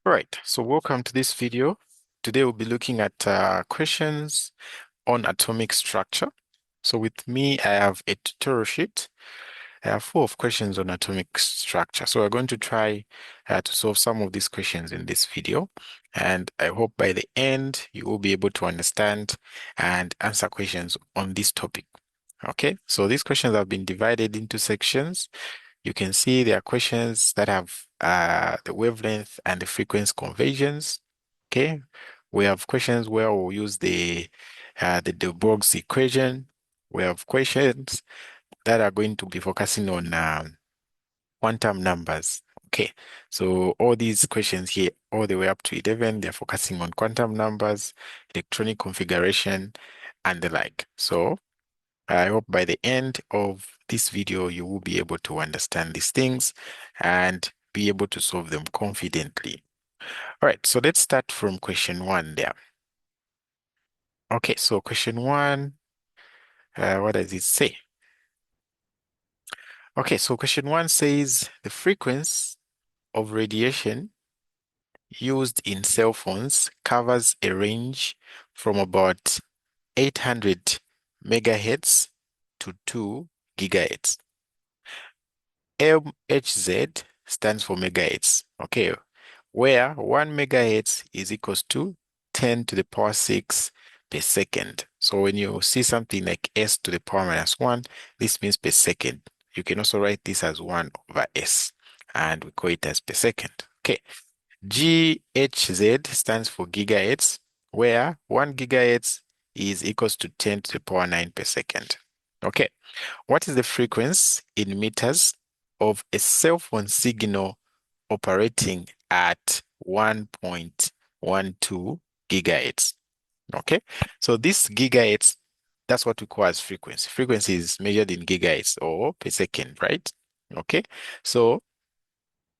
All right, so welcome to this video. Today we'll be looking at questions on atomic structure. So with me, I have a tutorial sheet. I have full of questions on atomic structure. So we're going to try to solve some of these questions in this video. And I hope by the end, you will be able to understand and answer questions on this topic. Okay, so these questions have been divided into sections. You can see there are questions that have the wavelength and the frequency conversions. Okay, we have questions where we'll use the Borg's equation. We have questions that are going to be focusing on quantum numbers. Okay, so all these questions here, all the way up to 11, they're focusing on quantum numbers, electronic configuration, and the like. So I hope by the end of this video, you will be able to understand these things and be able to solve them confidently. All right, so let's start from question one there. Okay, so question one, what does it say? Okay, so question one says the frequency of radiation used in cell phones covers a range from about 800 megahertz to 2 gigahertz. MHz stands for megahertz, okay, where 1 megahertz is equals to 10 to the power 6 per second. So when you see something like s to the power minus 1, this means per second. You can also write this as 1 over s, and we call it as per second. Okay, GHz stands for gigahertz, where 1 gigahertz is equals to 10 to the power 9 per second. Okay, what is the frequency in meters of a cell phone signal operating at 1.12 gigahertz? Okay, so this gigahertz, that's what we call as frequency. Frequency is measured in gigahertz or per second, right? Okay, so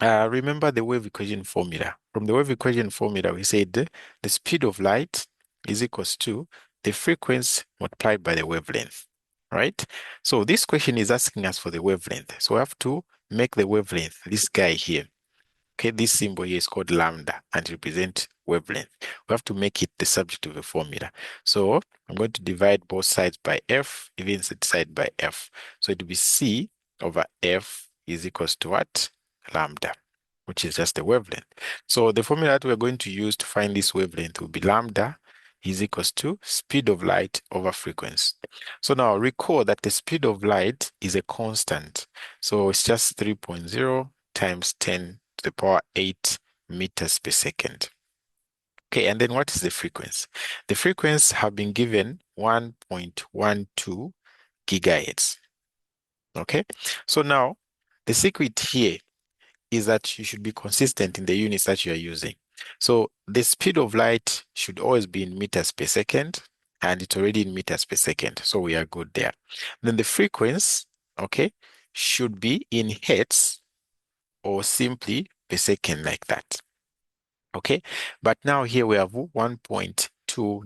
remember the wave equation formula. From the wave equation formula, we said the speed of light is equals to the frequency multiplied by the wavelength, right? So this question is asking us for the wavelength. So we have to make the wavelength, this guy here. Okay, this symbol here is called lambda and represent wavelength. We have to make it the subject of the formula. So I'm going to divide both sides by f, even this side by f. So it will be c over f is equals to what? Lambda, which is just the wavelength. So the formula that we're going to use to find this wavelength will be lambda is equals to speed of light over frequency. So now recall that the speed of light is a constant. So it's just 3.0 times 10 to the power 8 meters per second. Okay, and then what is the frequency? The frequency have been given 1.12 gigahertz. Okay, so now the secret here is that you should be consistent in the units that you are using. So the speed of light should always be in meters per second, and it's already in meters per second. So we are good there. Then the frequency, okay, should be in hertz or simply per second like that. Okay, but now here we have 1.2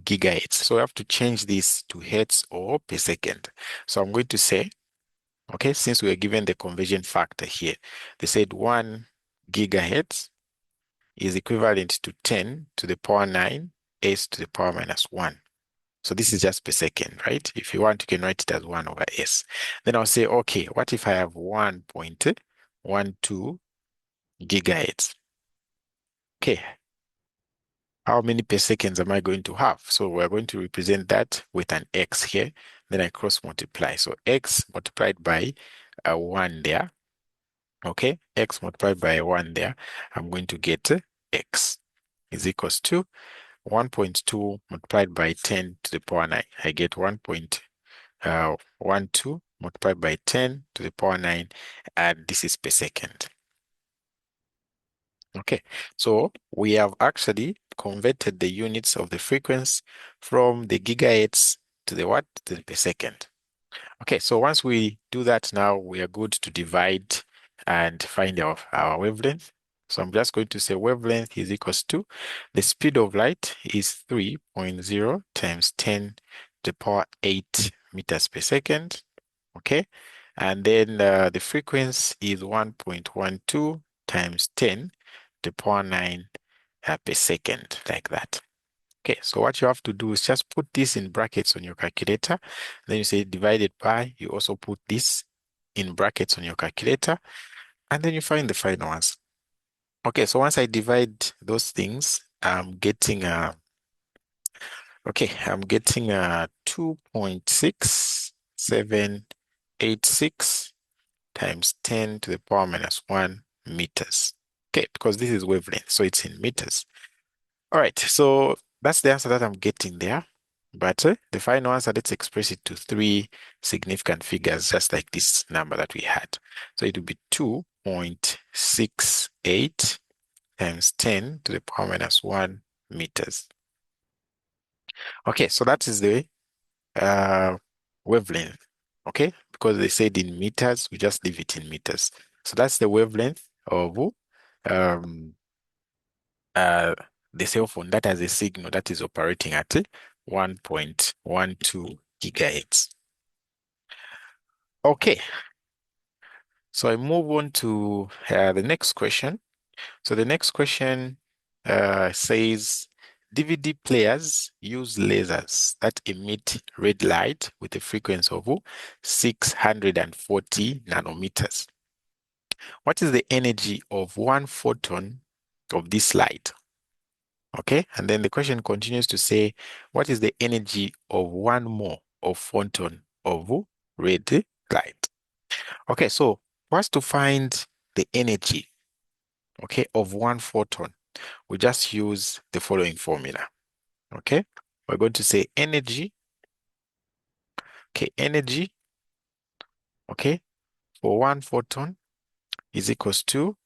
gigahertz. So we have to change this to hertz or per second. So I'm going to say, okay, since we are given the conversion factor here, they said 1 gigahertz is equivalent to 10 to the power 9 s to the power minus 1. So this is just per second, right? If you want, you can write it as 1 over s. Then I'll say, okay, what if I have 1.12 gigahertz? Okay, how many per seconds am I going to have? So we're going to represent that with an x here. Then I cross multiply. So x multiplied by 1 there. Okay, x multiplied by 1 there. I'm going to get x is equals to 1.2 multiplied by 10 to the power 9. I get 1.12 multiplied by 10 to the power 9, and this is per second. Okay, so we have actually converted the units of the frequency from the gigahertz to the what? To the per second. Okay, so once we do that now, we are good to divide and find our wavelength. So I'm just going to say wavelength is equals to the speed of light is 3.0 times 10 to the power 8 meters per second. Okay, and then the frequency is 1.12 times 10 to the power 9 per second, like that. Okay, so what you have to do is just put this in brackets on your calculator. Then you say divided by, you also put this in brackets on your calculator, and then you find the final answer. Okay, so once I divide those things, I'm getting I'm getting 2.6786 times 10 to the power minus 1 meters. Okay, because this is wavelength, so it's in meters. All right, so that's the answer that I'm getting there. But the final answer, let's express it to three significant figures, just like this number that we had. So it will be 2.68 times 10 to the power minus 1 meters. Okay, so that is the uh, wavelength. Okay, because they said in meters, we just leave it in meters. So that's the wavelength of um, uh, the cell phone that has a signal that is operating at 1.12 gigahertz. Okay, so I move on to the next question. So the next question says DVD players use lasers that emit red light with a frequency of 640 nanometers. What is the energy of one photon of this light? Okay, and then the question continues to say, what is the energy of one more of photon of red light? Okay, so for us to find the energy, okay, of one photon, we just use the following formula. Okay, we're going to say energy, okay, energy, okay, for one photon is equals to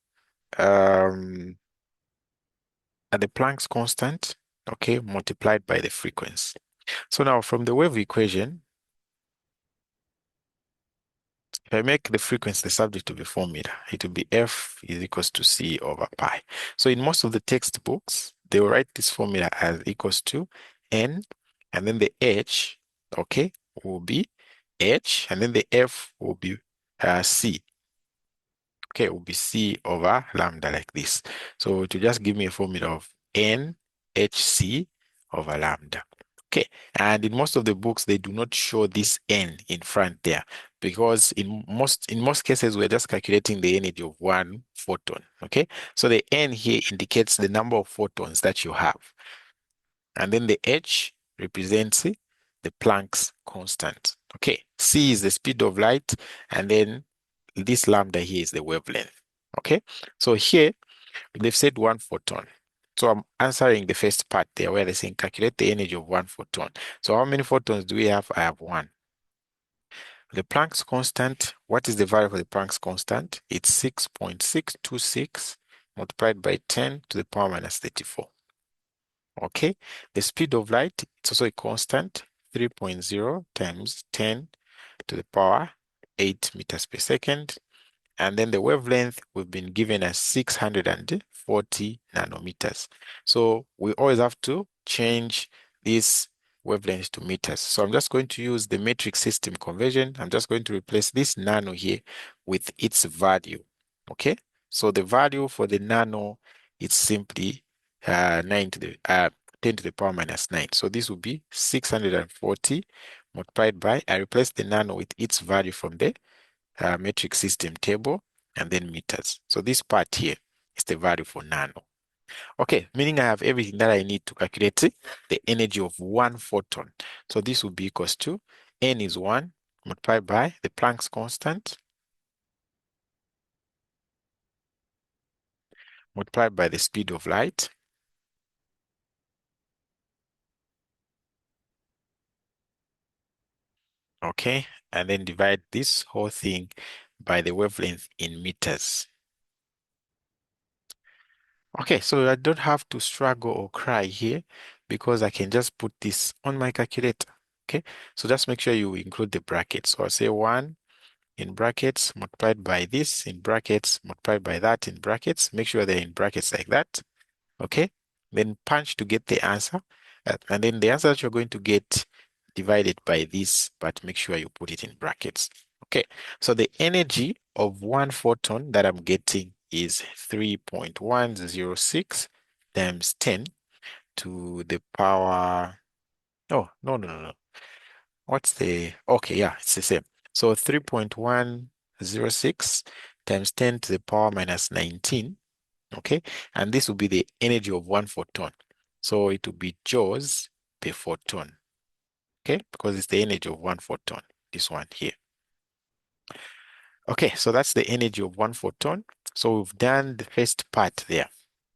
the Planck's constant, okay, multiplied by the frequency. So now from the wave equation, if I make the frequency the subject of the formula, it will be F is equals to C over pi. So in most of the textbooks, they will write this formula as equals to N, and then the H, okay, will be H, and then the F will be C. Okay, it will be C over lambda like this. So to just give me a formula of NHC over lambda. Okay, and in most of the books, they do not show this N in front there because in most cases, we're just calculating the energy of one photon. Okay, so the N here indicates the number of photons that you have. And then the H represents the Planck's constant. Okay, C is the speed of light, and then this lambda here is the wavelength. Okay, so here they've said one photon. So I'm answering the first part there where they're saying calculate the energy of one photon. So how many photons do we have? I have one. The Planck's constant, what is the value for the Planck's constant? It's 6.626 multiplied by 10 to the power minus 34. Okay, the speed of light, it's also a constant, 3.0 times 10 to the power 8 meters per second. And then the wavelength we've been given as 640 nanometers. So we always have to change this wavelength to meters. So I'm just going to use the metric system conversion. I'm just going to replace this nano here with its value. Okay, so the value for the nano is simply 10 to the power minus 9. So this will be 640 multiplied by, I replace the nano with its value from the metric system table and then meters. So this part here is the value for nano. Okay, meaning I have everything that I need to calculate the energy of one photon. So this will be equals to N is 1 multiplied by the Planck's constant multiplied by the speed of light. Okay, and then divide this whole thing by the wavelength in meters. Okay, so I don't have to struggle or cry here because I can just put this on my calculator. Okay, so just make sure you include the brackets. So I'll say 1 in brackets multiplied by this in brackets multiplied by that in brackets. Make sure they're in brackets like that. Okay, then punch to get the answer. And then the answer that you're going to get divided by this, but make sure you put it in brackets. Okay, so the energy of one photon that I'm getting is 3.106 times 10 to the power. Oh, no, no, no, no. What's the, okay, yeah, it's the same. So 3.106 times 10 to the power minus 19, okay? And this will be the energy of one photon. So it will be joules per photon, okay? Because it's the energy of one photon, this one here. Okay, so that's the energy of one photon. So we've done the first part there.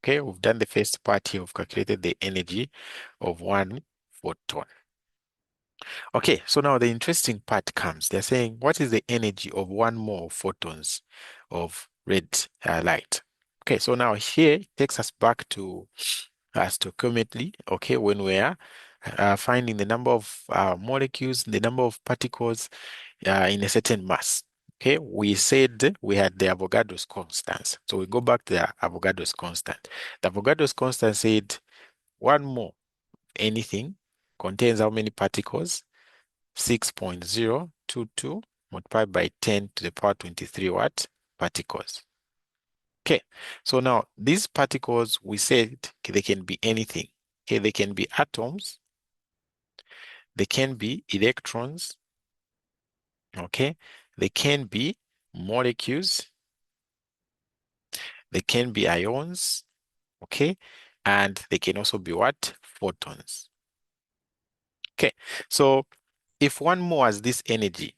Okay, we've done the first part here. We've calculated the energy of one photon. Okay, so now the interesting part comes. They're saying, what is the energy of one more photons of red light? Okay, so now here it takes us back to stoichiometry, okay, when we are finding the number of molecules, the number of particles in a certain mass. Okay, we said we had the Avogadro's constant. So we go back to the Avogadro's constant. The Avogadro's constant said one more anything contains how many particles? 6.022 multiplied by 10 to the power 23 what? Particles. Okay, so now these particles, we said they can be anything. Okay, they can be atoms, they can be electrons, okay, they can be molecules, they can be ions, okay, and they can also be what? Photons. Okay, so if one more has this energy,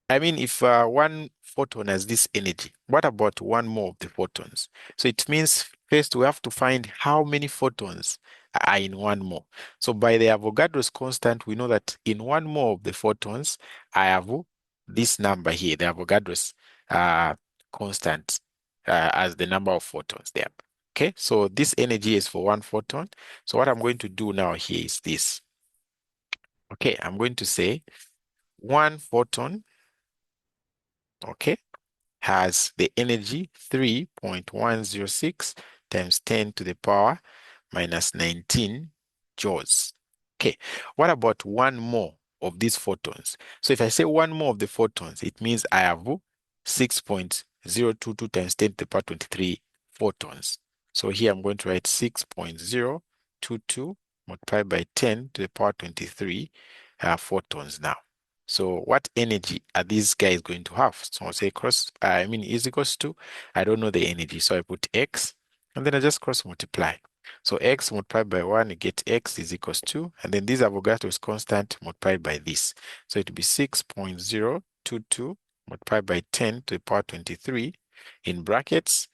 I mean, if one photon has this energy, what about one more of the photons? So it means first we have to find how many photons are in one more. So by the Avogadro's constant, we know that in one more of the photons, I have this number here, the Avogadro's constant as the number of photons there. Okay, so this energy is for one photon. So what I'm going to do now here is this. Okay, I'm going to say one photon, okay, has the energy 3.106 times 10 to the power minus 19 joules. Okay, what about one more of these photons? So if I say one more of the photons, it means I have 6.022 times 10 to the power 23 photons. So here I'm going to write 6.022 multiplied by 10 to the power 23 photons now. So what energy are these guys going to have? So I'll say is equals to, I don't know the energy, so I put x, and then I just cross multiply. So x multiplied by 1, you get x is equals to, and then this Avogadro's constant multiplied by this. So it will be 6.022 multiplied by 10 to the power 23 in brackets,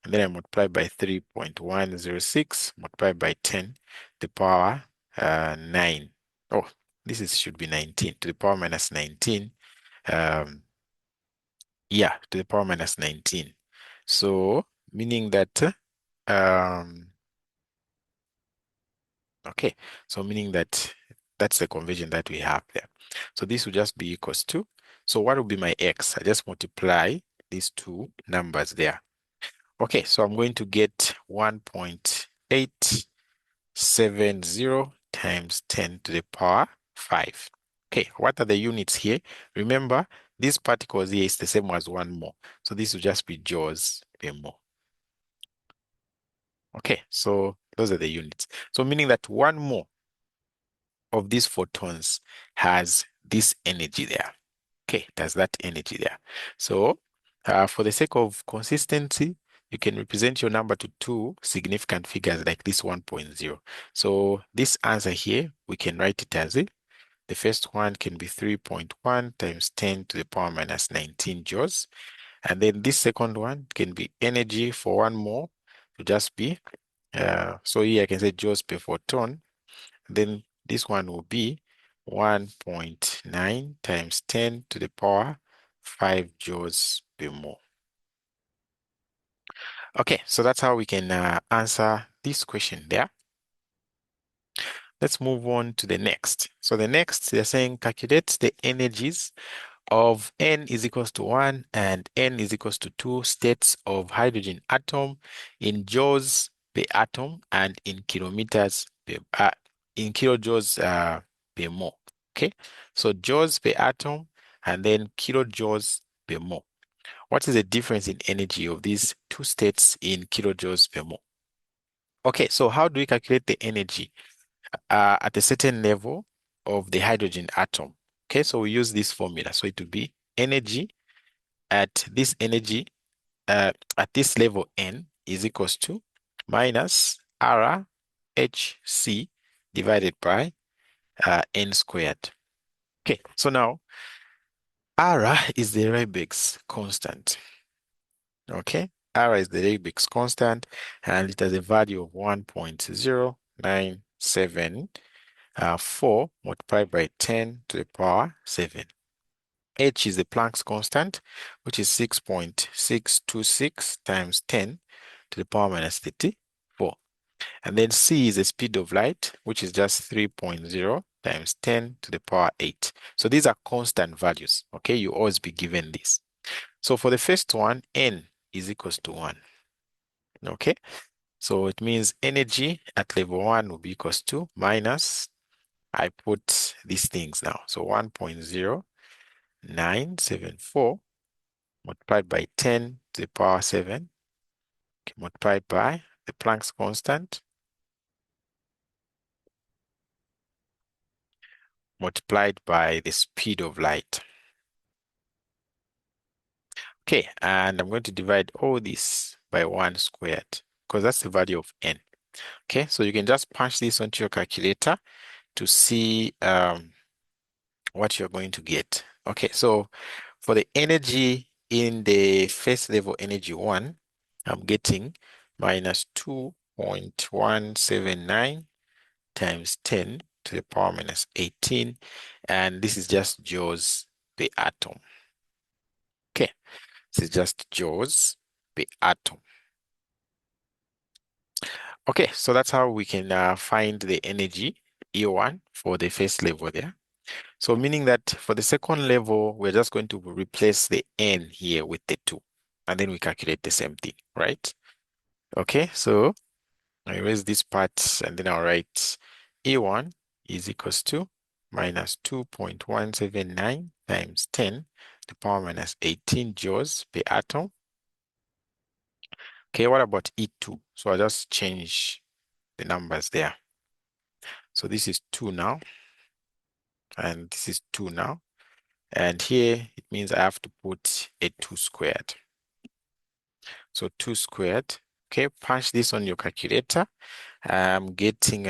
and then I multiply by 3.106 multiplied by 10 to the power 9. Oh, should be 19 to the power minus 19. Yeah, to the power minus 19. So meaning that okay, so meaning that that's the conversion that we have there. So this will just be equals to, so what will be my x? I just multiply these two numbers there. Okay, so I'm going to get 1.870 times 10 to the power 5. Okay, what are the units here? Remember, this particles here is the same as one more. So this will just be joules per mole. Okay, so those are the units. So meaning that one more of these photons has this energy there. Okay, there's that energy there. So for the sake of consistency, you can represent your number to two significant figures like this 1.0. So this answer here, we can write it as the first one can be 3.1 times 10 to the power minus 19 joules. And then this second one can be energy for one more to just be, so here I can say joules per photon. Then this one will be 1.9 times 10 to the power 5 joules per mole. Okay, so that's how we can answer this question there. Let's move on to the next. So the next, they're saying calculate the energies of n is equals to 1 and n is equals to 2 states of hydrogen atom in joules per atom and in kilojoules per mole. Okay, so joules per atom and then kilojoules per mole. What is the difference in energy of these two states in kilojoules per mole? Okay, so how do we calculate the energy at a certain level of the hydrogen atom? Okay, so we use this formula. So it would be energy at this energy at this level n is equals to minus R HC divided by n squared. Okay, so now R is the Reibach's constant. Okay, R is the Reibach's constant, and it has a value of 1.0974 multiplied by 10 to the power 7. H is the Planck's constant, which is 6.626 times 10 to the power minus 34. And then C is the speed of light, which is just 3.0 times 10 to the power 8. So these are constant values, okay? You always be given this. So for the first one, N is equals to 1, okay? So it means energy at level 1 will be equals to minus, I put these things now. So 1.0974 multiplied by 10 to the power 7, okay, multiplied by the Planck's constant, multiplied by the speed of light. Okay, and I'm going to divide all this by 1 squared because that's the value of n. Okay, so you can just punch this onto your calculator to see what you're going to get. Okay, so for the energy in the first level energy 1, I'm getting minus 2.179 times 10 to the power minus 18, and this is just joules per atom. Okay, this is just joules per atom. Okay, so that's how we can find the energy E1 for the first level there. So meaning that for the second level, we're just going to replace the n here with the 2, and then we calculate the same thing, right? Okay, so I erase this part, and then I'll write E1 is equals to minus 2.179 times 10 to the power minus 18 joules per atom. Okay, what about E2? So I'll just change the numbers there. So this is 2 now, and this is 2 now. And here it means I have to put a 2 squared. So 2 squared. Okay, punch this on your calculator. I'm getting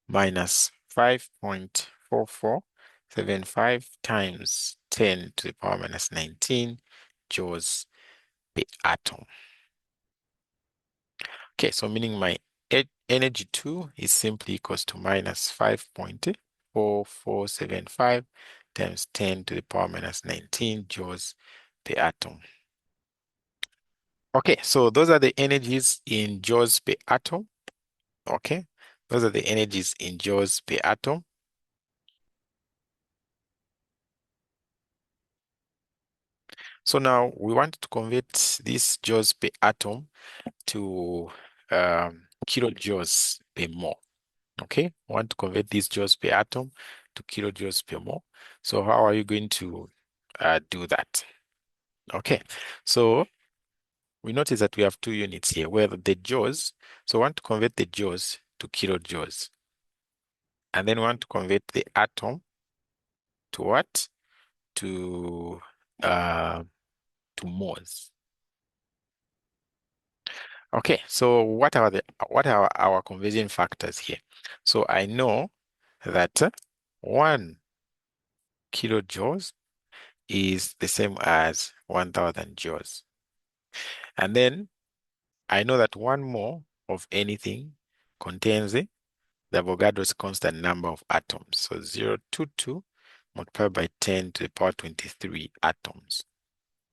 minus 5.4475 times 10 to the power minus 19 joules per atom. Okay, so meaning my energy 2 is simply equals to minus 5.4475 times 10 to the power minus 19 joules per atom. Okay, so those are the energies in joules per atom. Okay, those are the energies in joules per atom. So now we want to convert this joules per atom to kilojoules per mole. Okay, we want to convert these joules per atom to kilojoules per mole. So how are you going to do that? Okay, so we notice that we have 2 units here where the joules, so we want to convert the joules to kilojoules. And then we want to convert the atom to what? To moles. Okay, so what are our conversion factors here? So I know that 1 kilojoules is the same as 1,000 joules. And then I know that 1 mole of anything contains the Avogadro's constant number of atoms. So 0.22 multiplied by 10 to the power 23 atoms.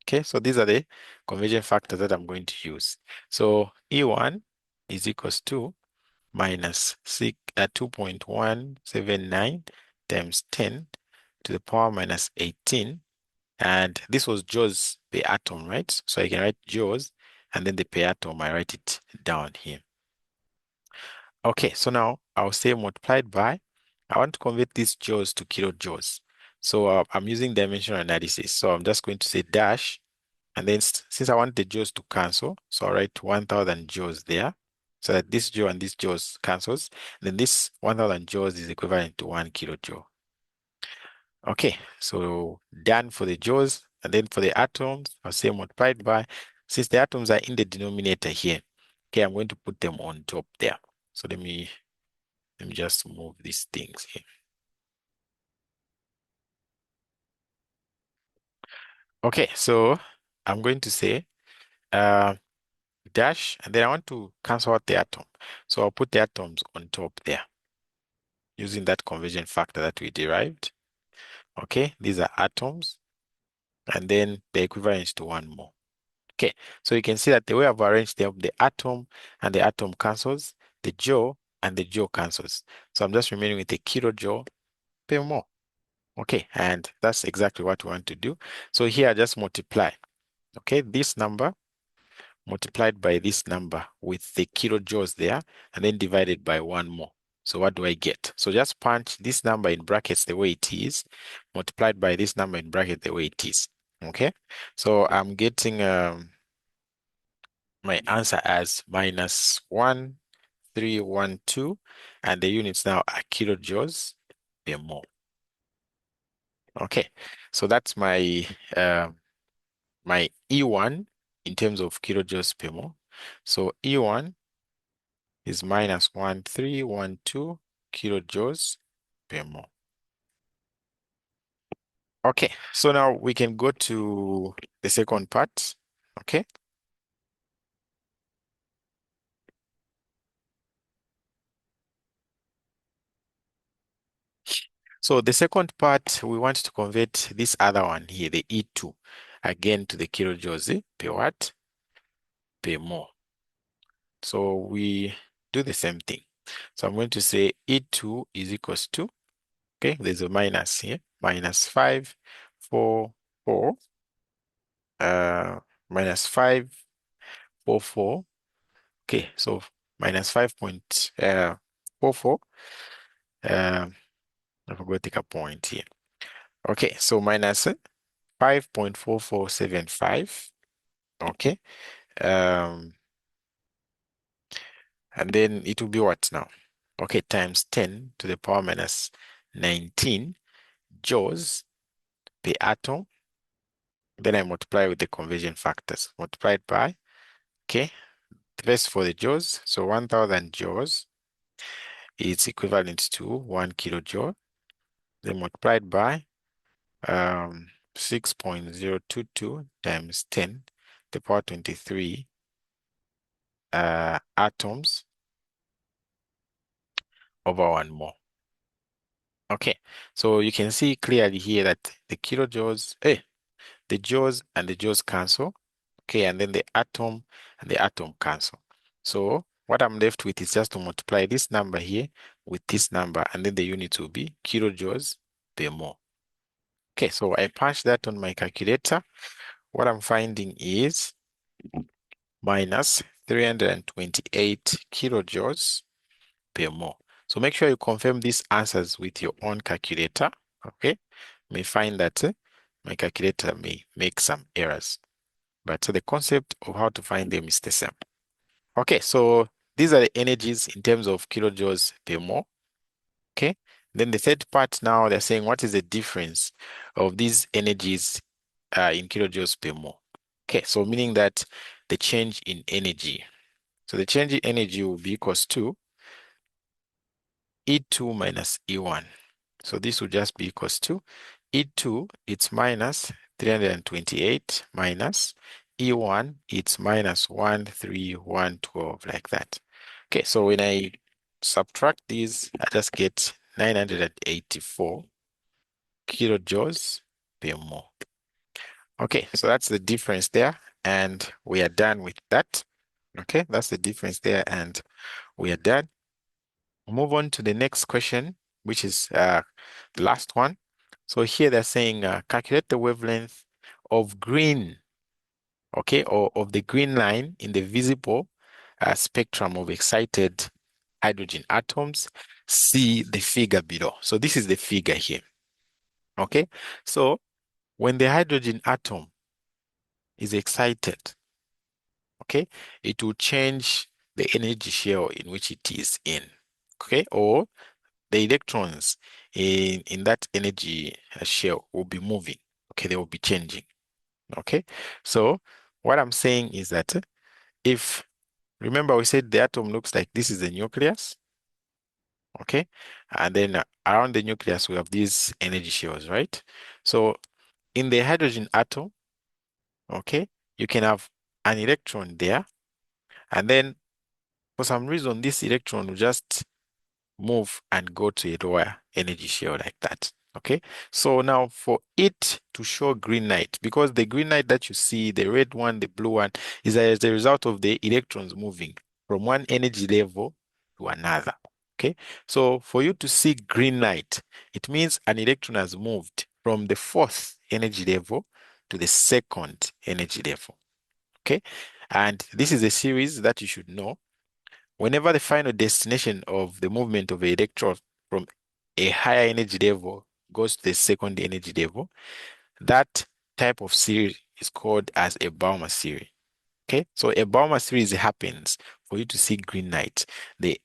Okay, so these are the conversion factors that I'm going to use. So E1 is equals to minus 2.179 times 10 to the power minus 18. And this was joules per atom, right? So I can write joules, and then the per atom, I write it down here. Okay, so now I'll say multiplied by, I want to convert these joules to kilojoules. So I'm using dimensional analysis. So I'm just going to say dash, and then since I want the joules to cancel, so I'll write 1,000 joules there. so that this joule and this joules cancels. Then this 1000 joules is equivalent to 1 kilojoule. Okay, so done for the joules, and then for the atoms, I'll say multiplied by, since the atoms are in the denominator here, okay, I'm going to put them on top there. So let me just move these things here. Okay, so I'm going to say dash, and then I want to cancel out the atom. So I'll put the atoms on top there using that conversion factor that we derived. Okay, these are atoms, and then the equivalent is to one more. Okay, so you can see that the way I've arranged them, the atom and the atom cancels, the joule and the joule cancels. So I'm just remaining with a kilojoule per mole. Okay, and that's exactly what we want to do. So here I just multiply. Okay, this number multiplied by this number with the kilojoules there, and then divided by one more. So what do I get? So just punch this number in brackets the way it is, multiplied by this number in bracket the way it is. Okay, so I'm getting my answer as minus 1312, and the units now are kilojoules per mole. Okay, so that's my my E1 in terms of kilojoules per mole. So E1 is minus 1312 kilojoules per mole. Okay, so now we can go to the second part. Okay, so the second part, we want to convert this other one here, the E2, again to the kilojoules per watt per mole. So we do the same thing. So I'm going to say E2 is equals to, okay, there's a minus here, minus 544, minus 544. Okay, so minus 5.44. I forgot to take a point here. Okay, so minus 5.4475. Okay, um, and then it will be what now? Okay, times 10 to the power minus 19 joules per atom. Then I multiply with the conversion factors. Multiplied by, okay, first for the joules. So 1000 joules is equivalent to 1 kilojoule. Then multiplied by 6.022 times 10 to the power 23 atoms over one mole. Okay, so you can see clearly here that the kilojoules, the joules and the joules cancel. Okay, and then the atom and the atom cancel. So what I'm left with is just to multiply this number here with this number, and then the unit will be kilojoules per mole. Okay, so I punch that on my calculator. What I'm finding is minus 328 kilojoules per mole. So make sure you confirm these answers with your own calculator. Okay, you may find that my calculator may make some errors, but the concept of how to find them is the same. Okay, so these are the energies in terms of kilojoules per mole. Okay, then the third part now, they're saying what is the difference of these energies in kilojoules per mole. Okay, so meaning that the change in energy. So the change in energy will be equals to E2 minus E1. So this will just be equals to E2, it's minus 328 minus E1, it's minus 13112, like that. Okay, so when I subtract these, I just get 984 kilojoules per mole. Okay, so that's the difference there, and we are done with that. Okay, that's the difference there, and we are done. Move on to the next question, which is the last one. So here they're saying calculate the wavelength of green, okay, or of the green line in the visible spectrum of excited hydrogen atoms. See the figure below. So this is the figure here. Okay, so when the hydrogen atom is excited, okay, it will change the energy shell in which it is in, okay? Or the electrons in that energy shell will be moving, okay? They will be changing, okay? So what I'm saying is that if, remember we said the atom looks like this is the nucleus, okay? And then around the nucleus, we have these energy shells, right? So in the hydrogen atom, okay, you can have an electron there, and then for some reason, this electron will just move and go to a lower energy shell like that. Okay, so now for it to show green light, because the green light that you see, the red one, the blue one, is as a result of the electrons moving from one energy level to another. Okay, so for you to see green light, it means an electron has moved from the fourth energy level to the second energy level. Okay, and this is a series that you should know. Whenever the final destination of the movement of an electron from a higher energy level goes to the second energy level, that type of series is called as a Balmer series. Okay, so a Balmer series happens for you to see green light. The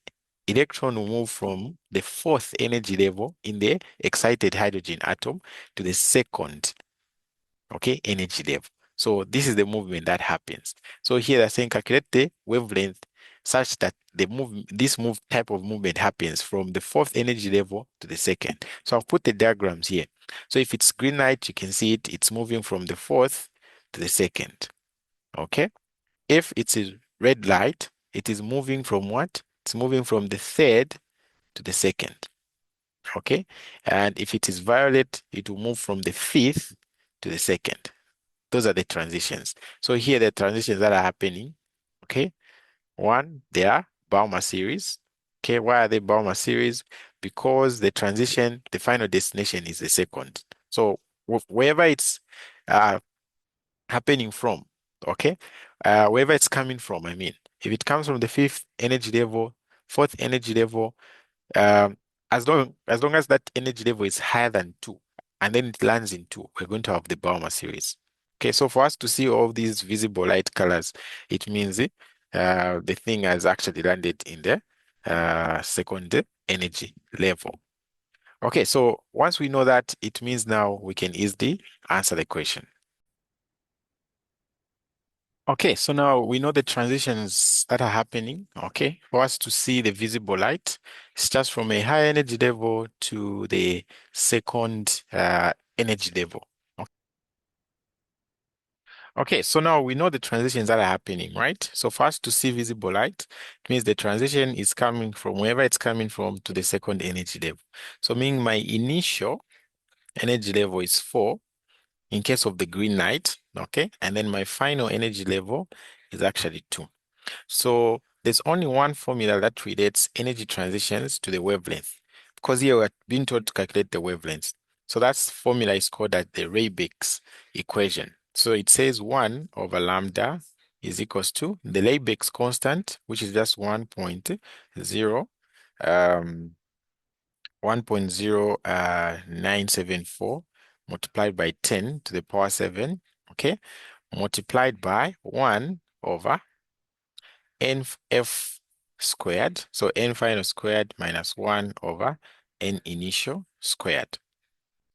electron will move from the fourth energy level in the excited hydrogen atom to the second, okay, energy level. So this is the movement that happens. So here they're saying calculate the wavelength such that this type of movement happens from the fourth energy level to the second. So I've put the diagrams here. So if it's green light, you can see it's moving from the fourth to the second. Okay. If it's a red light, it is moving from what? It's moving from the third to the second. Okay. And if it is violet, it will move from the fifth to the second. Those are the transitions. So here the transitions that are happening. Okay. One, they are Balmer series. Okay. Why are they Balmer series? Because the transition, the final destination is the second. So wherever it's uh, happening from, okay, wherever it's coming from, I mean, if it comes from the fifth energy level, fourth energy level, um, as long as that energy level is higher than 2, and then it lands in 2, we're going to have the Balmer series. Okay, so for us to see all these visible light colors, it means the thing has actually landed in the second energy level. Okay, so once we know that, it means now we can easily answer the question. Okay, so now we know the transitions that are happening. Okay, for us to see the visible light, it's just from a high energy level to the second energy level. Okay, so now we know the transitions that are happening, right? So for us to see visible light, it means the transition is coming from wherever it's coming from to the second energy level. So meaning my initial energy level is 4 in case of the green light, okay? And then my final energy level is actually 2. So there's only one formula that relates energy transitions to the wavelength, because here we're being told to calculate the wavelength. So that formula is called that the Rayleigh's equation. So it says 1 over lambda is equals to the Rayleigh's constant, which is just 1.0 um 1.0974 multiplied by 10 to the power 7, okay, multiplied by 1 over nf squared. So n final squared minus 1 over n initial squared.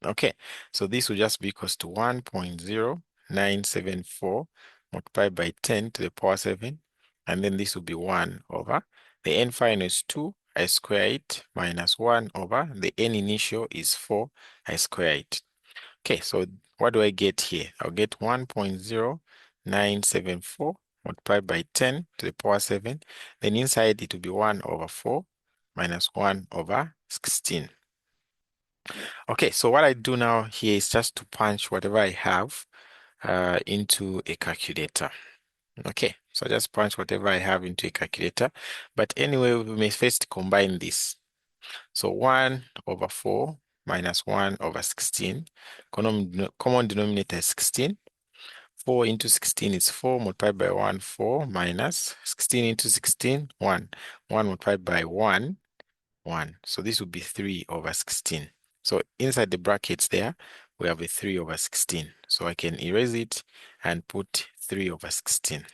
Okay, so this will just be equals to 1.0974 multiplied by 10 to the power 7. And then this will be 1 over the n final is 2, I square it, minus 1 over the n initial is 4, I square it. Okay, so what do I get here? I'll get 1.0974 multiplied by 10 to the power 7. Then inside it will be 1 over 4 minus 1 over 16. Okay, so what I do now here is just to punch whatever I have into a calculator. Okay, so I just punch whatever I have into a calculator. But anyway, we may first combine this. So 1 over 4 minus 1 over 16. Common denominator is 16. 4 into 16 is 4 multiplied by 1, 4 minus 16 into 16, 1. 1 multiplied by 1, 1. So this would be 3 over 16. So inside the brackets there, we have a 3 over 16. So I can erase it and put 3 over 16.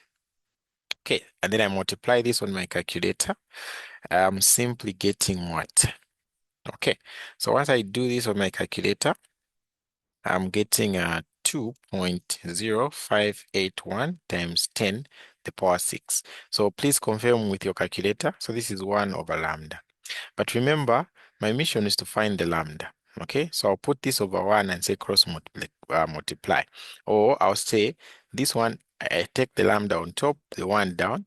Okay, and then I multiply this on my calculator. I'm simply getting what? Okay, so once I do this on my calculator, I'm getting 2.0581 times 10 to the power 6. So please confirm with your calculator. So this is 1 over lambda. But remember, my mission is to find the lambda. Okay, so I'll put this over 1 and say cross multiply. Or I'll say this one, I take the lambda on top, the 1 down.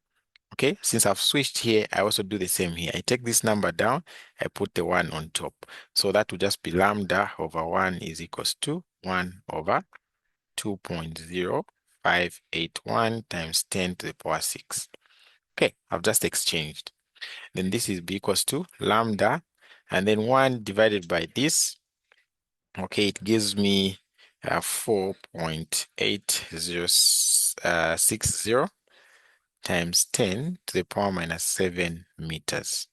Okay, since I've switched here, I also do the same here. I take this number down, I put the 1 on top. So that will just be lambda over 1 is equals to 1 over 2.0581 times 10 to the power 6. Okay, I've just exchanged. Then this is b equals to lambda, and then 1 divided by this. Okay, it gives me 4.8060 times 10 to the power minus 7 meters.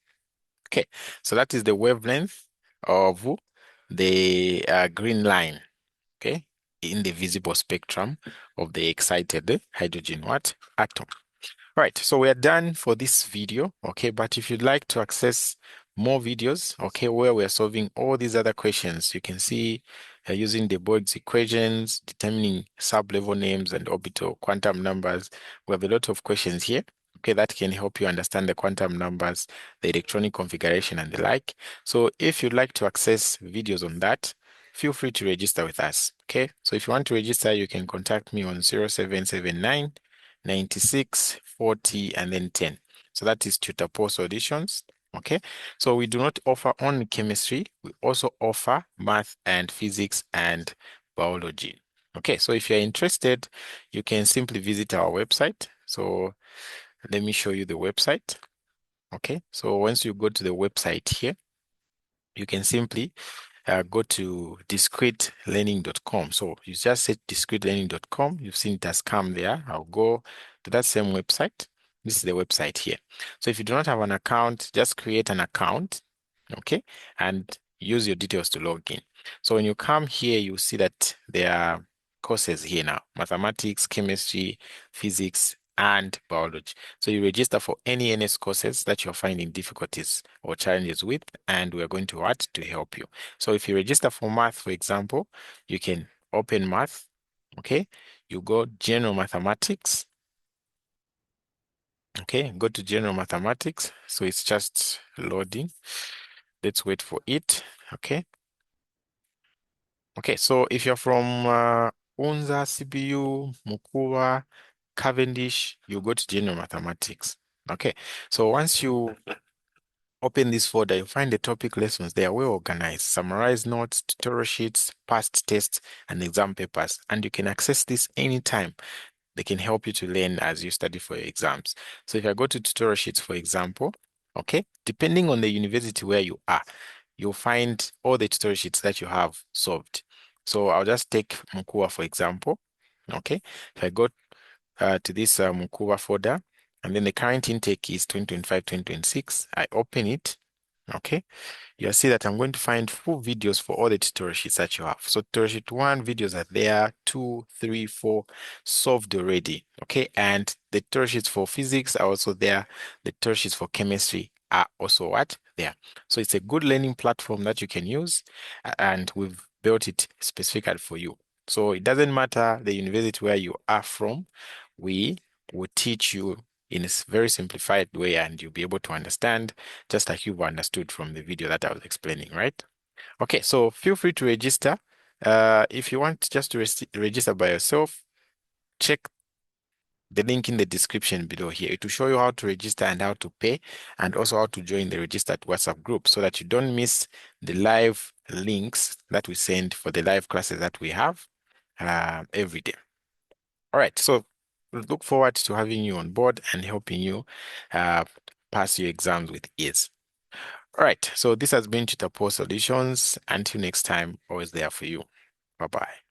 Okay, so that is the wavelength of the green line, okay, in the visible spectrum of the excited hydrogen what? Atom. Right, so we are done for this video, okay, but if you'd like to access more videos, okay, where we're solving all these other questions, you can see using the Boyd's equations, determining sub-level names and orbital quantum numbers. We have a lot of questions here, okay, that can help you understand the quantum numbers, the electronic configuration and the like. So if you'd like to access videos on that, feel free to register with us, okay? So if you want to register, you can contact me on 0779 96, 40, and then 10. So that is tutor post auditions. Okay. So we do not offer only chemistry. We also offer math and physics and biology. Okay. So if you're interested, you can simply visit our website. So let me show you the website. Okay. So once you go to the website here, you can simply go to discretelearning.com. So you just set discretelearning.com. You've seen it has come there. I'll go to that same website. This is the website here. So if you do not have an account, just create an account, okay, and use your details to log in. So when you come here, you see that there are courses here now: mathematics, chemistry, physics, and biology. So you register for any NS courses that you're finding difficulties or challenges with, and we're going to what to help you. So if you register for math, for example, you can open math, okay? You go general mathematics, okay? Go to general mathematics. So it's just loading. Let's wait for it, okay? Okay, so if you're from UNZA, CBU, Mukua, Cavendish, you go to general mathematics, okay? So once you open this folder, you find the topic lessons. They are well organized, summarized notes, tutorial sheets, past tests, and exam papers. And you can access this anytime. They can help you to learn as you study for your exams. So if I go to tutorial sheets, for example, okay, depending on the university where you are, you'll find all the tutorial sheets that you have solved. So I'll just take Mukua, for example, okay. If I go to this Mukua folder, and then the current intake is 2025-2026. I open it, okay. You'll see that I'm going to find full videos for all the tutorial sheets that you have. So tutorial sheet 1 videos are there, 2, 3, 4 solved already, okay. And the tutorial sheets for physics are also there. The tutorial sheets for chemistry are also what? There. So it's a good learning platform that you can use, and we've built it specifically for you. So it doesn't matter the university where you are from, we will teach you in a very simplified way, and you'll be able to understand just like you've understood from the video that I was explaining, right? Okay, so feel free to register. If you want just to register by yourself, check the link in the description below here. It will show you how to register and how to pay, and also how to join the registered WhatsApp group so that you don't miss the live links that we send for the live classes that we have every day. All right, so we look forward to having you on board and helping you pass your exams with ease. All right, so this has been Tutor Post Solutions. Until next time, always there for you. Bye-bye.